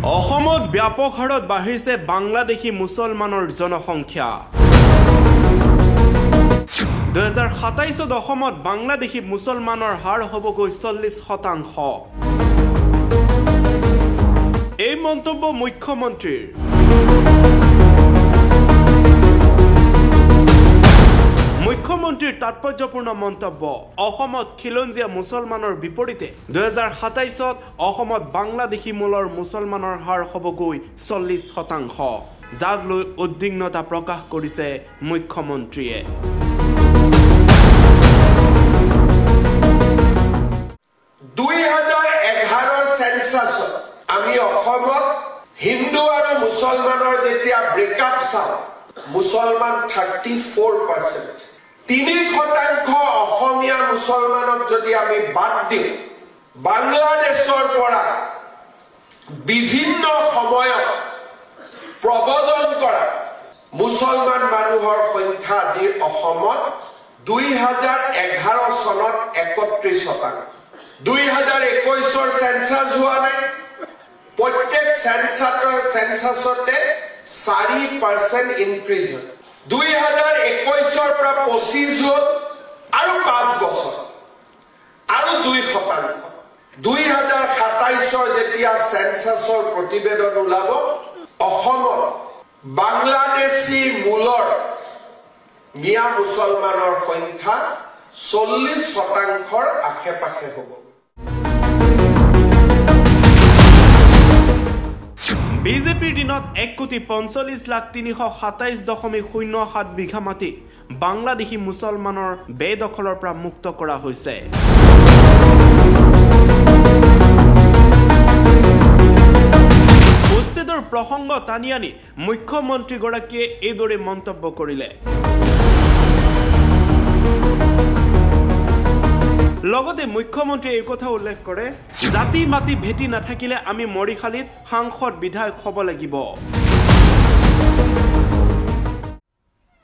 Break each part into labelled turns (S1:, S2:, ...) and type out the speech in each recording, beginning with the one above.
S1: অসমত ব্যাপক হাৰত বাঢ়িছে বাংলাদেশী মুছলমানৰ জনসংখ্যা 2027 অসমত বাংলাদেশী মুছলমানৰ হাৰ হ'বগৈ 40%। এই মন্তব্য মুখ্যমন্ত্ৰীৰ। মুখ্যমন্ত্ৰীৰ তাৎপৰ্যপূৰ্ণ মন্তব্য। অসমত খিলঞ্জীয়া মুছলমানৰ বিপৰীতে 2027 অসমত বাংলাদেশী মূলৰ মুছলমানৰ হাৰ হ'বগৈ 40%, যাক লৈ উদ্বিগ্নতা প্ৰকাশ কৰিছে মুখ্যমন্ত্ৰীয়ে।
S2: আমি অসমত হিন্দু আৰু মুছলমানৰ যেতিয়া ব্ৰেকআপ চাওঁ, মুছলমান 34%, 3% অসমীয়া মুছলমানক যদি আমি বাদ দিওঁ, বাংলাদেশৰ পৰা বিভিন্ন সময়ত প্ৰব্ৰজন কৰা মুছলমান মানুহৰ সংখ্যা আজি অসমত 2011 চনত 31%। 2021 সেন্সাস হোৱা নাই, প্ৰত্যেক সেন্সাসতে 4% ইনক্ৰিজ হয়। 2021 পৰা 25 হ'ল আৰু 5 বছৰ আৰু 2%। 2027 যেতিয়া সেন্সাসৰ প্ৰতিবেদন ওলাব, অসমত বাংলাদেশী মূলৰ মিয়া মুছলমানৰ সংখ্যা 40%ৰ আশে-পাশে হ'ব।
S1: বিজেপিৰ দিনত 1,45,327.07 বিঘা মাটি বাংলাদেশী মুছলমানৰ বেদখলৰ পৰা মুক্ত কৰা হৈছে। উচ্ছেদৰ প্ৰসংগ টানি আনি মুখ্যমন্ত্ৰীগৰাকীয়ে এইদৰে মন্তব্য কৰিলে। লগতে মুখ্যমন্ত্ৰীয়ে এই কথা উল্লেখ কৰে, জাতি মাটি ভেটি নাথাকিলে আমি মৰিশালীত সাংসদ বিধায়ক হ'ব লাগিব।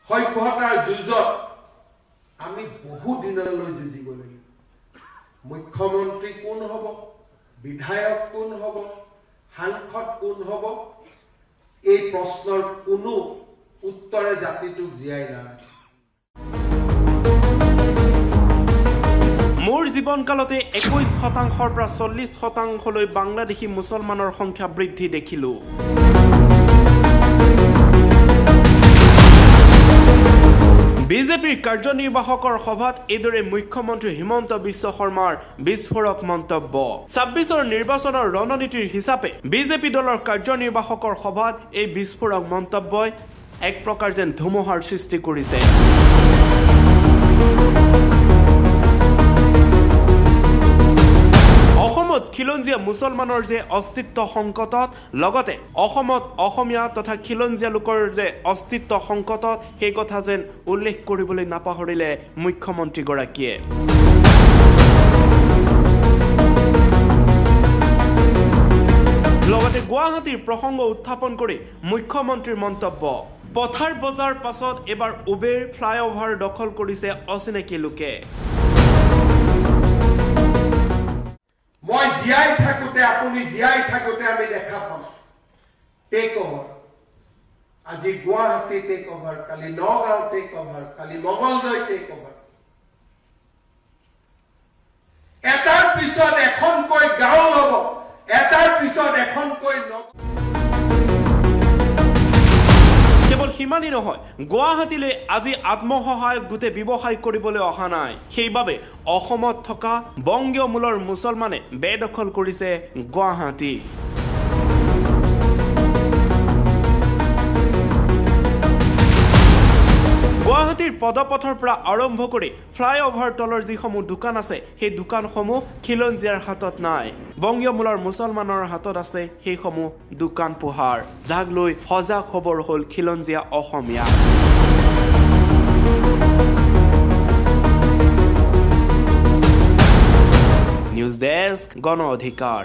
S2: সভ্যতাৰ যুঁজত আমি বহু দিনলৈ যুঁজিব লাগিব। মুখ্যমন্ত্ৰী কোন হ'ব, বিধায়ক কোন হ'ব, সাংসদ কোন হ'ব, এই প্ৰশ্নৰ কোনো উত্তৰে জাতিটোক জীয়াই নাৰাখে।
S1: মোৰ জীৱনকালতে 21%ৰ পৰা 40%লৈ বাংলাদেশী মুছলমানৰ সংখ্যা বৃদ্ধি দেখিলো। বিজেপিৰ কাৰ্যনিৰ্বাহকৰ সভাত এইদৰে মুখ্যমন্ত্ৰী হিমন্ত বিশ্ব শৰ্মাৰ বিস্ফোৰক মন্তব্য। 26ৰ নিৰ্বাচনৰ ৰণনীতিৰ হিচাপে বিজেপি দলৰ কাৰ্যনিৰ্বাহকৰ সভাত এই বিস্ফোৰক মন্তব্যই এক প্ৰকাৰ যেন ধুমুহাৰ সৃষ্টি কৰিছে। অসমত খিলঞ্জীয়া মুছলমানৰ যে অস্তিত্ব সংকটত, লগতে অসমত অসমীয়া তথা খিলঞ্জীয়া লোকৰ যে অস্তিত্ব সংকটত, সেই কথা যেন উল্লেখ কৰিবলৈ নাপাহৰিলে মুখ্যমন্ত্ৰীগৰাকীয়ে। লগতে গুৱাহাটীৰ প্ৰসংগ উত্থাপন কৰি মুখ্যমন্ত্ৰীৰ মন্তব্য, পথাৰ বজাৰ পাছত এবাৰ উবেৰ ফ্লাইঅভাৰ দখল কৰিছে অচিনাকি লোকে।
S2: মই জীয়াই থাকোঁতে, আপুনি জীয়াই থাকোঁতে আমি দেখা পাম টেক অভাৰ। আজি গুৱাহাটী টেক অভাৰ, কালি নগাঁও টেক অভাৰ, কালি মঙলদৈ টেক অভাৰ। এটাৰ পিছত এখনকৈ গাঁও ল'ব, এটাৰ পিছত এখনকৈ
S1: কেৱল সিমানেই নহয়, গুৱাহাটীলৈ আজি আত্মসহায়ক গোটে ব্যৱসায় কৰিবলৈ অহা নাই। সেইবাবে অসমত থকা বংগীয় মূলৰ মুছলমানে বেদখল কৰিছে গুৱাহাটী। গুৱাহাটীৰ পদপথৰ পৰা আৰম্ভ কৰি ফ্লাইঅভাৰ তলৰ যিসমূহ দোকান আছে, সেই দোকানসমূহ খিলঞ্জীয়াৰ হাতত নাই, বংগীয় মূলৰ মুছলমানৰ হাতত আছে সেইসমূহ দোকান পোহাৰ, যাক লৈ সজাগ খবৰ হ'ল খিলঞ্জীয়া অসমীয়া। নিউজ ডেস্ক, গণ অধিকাৰ।